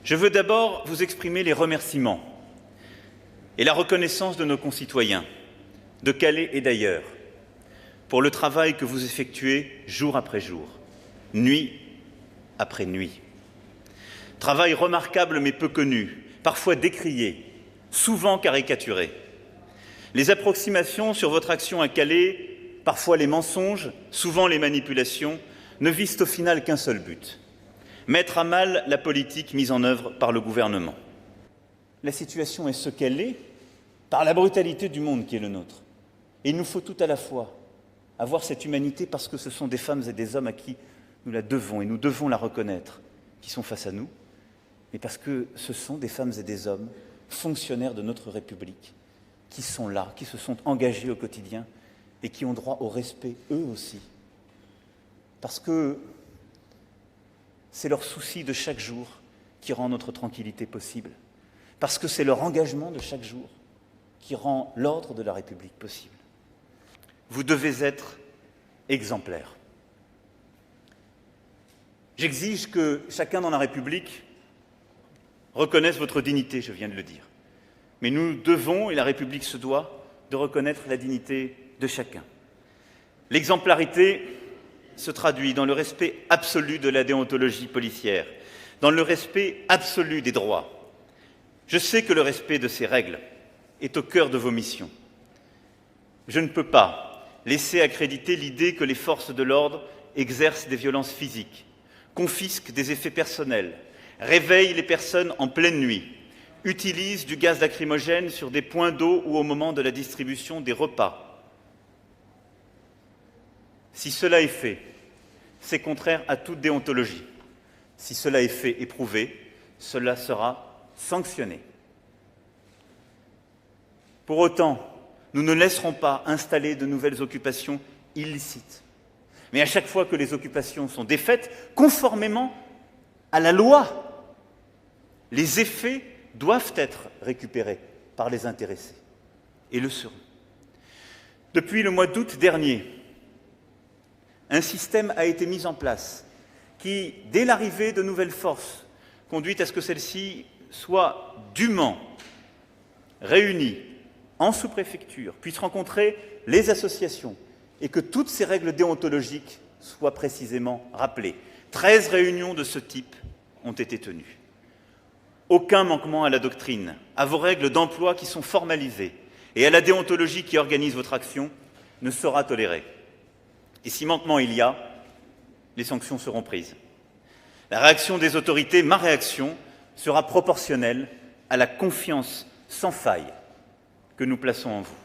Je veux d'abord vous exprimer les remerciements et la reconnaissance de nos concitoyens, de Calais et d'ailleurs, pour le travail que vous effectuez jour après jour, nuit après nuit. Travail remarquable mais peu connu, parfois décrié, souvent caricaturé. Les approximations sur votre action à Calais, parfois les mensonges, souvent les manipulations, ne visent au final qu'un seul but: mettre à mal la politique mise en œuvre par le gouvernement. La situation est ce qu'elle est par la brutalité du monde qui est le nôtre. Et il nous faut tout à la fois avoir cette humanité parce que ce sont des femmes et des hommes à qui nous la devons et nous devons la reconnaître, qui sont face à nous, mais parce que ce sont des femmes et des hommes fonctionnaires de notre République qui sont là, qui se sont engagés au quotidien et qui ont droit au respect eux aussi. Parce que c'est leur souci de chaque jour qui rend notre tranquillité possible. Parce que c'est leur engagement de chaque jour qui rend l'ordre de la République possible. Vous devez être exemplaires. J'exige que chacun dans la République reconnaisse votre dignité, je viens de le dire. Mais nous devons, et la République se doit, de reconnaître la dignité de chacun. L'exemplarité se traduit dans le respect absolu de la déontologie policière, dans le respect absolu des droits. Je sais que le respect de ces règles est au cœur de vos missions. Je ne peux pas laisser accréditer l'idée que les forces de l'ordre exercent des violences physiques, confisquent des effets personnels, réveillent les personnes en pleine nuit, utilisent du gaz lacrymogène sur des points d'eau ou au moment de la distribution des repas. Si cela est fait, c'est contraire à toute déontologie. Si cela est fait et prouvé, cela sera sanctionné. Pour autant, nous ne laisserons pas installer de nouvelles occupations illicites. Mais à chaque fois que les occupations sont défaites, conformément à la loi, les effets doivent être récupérés par les intéressés, et le seront. Depuis le mois d'août dernier, un système a été mis en place qui, dès l'arrivée de nouvelles forces, conduit à ce que celles-ci soient dûment réunies en sous-préfecture, puissent rencontrer les associations et que toutes ces règles déontologiques soient précisément rappelées. 13 réunions de ce type ont été tenues. Aucun manquement à la doctrine, à vos règles d'emploi qui sont formalisées et à la déontologie qui organise votre action ne sera toléré. Et si manquement il y a, les sanctions seront prises. La réaction des autorités, ma réaction, sera proportionnelle à la confiance sans faille que nous plaçons en vous.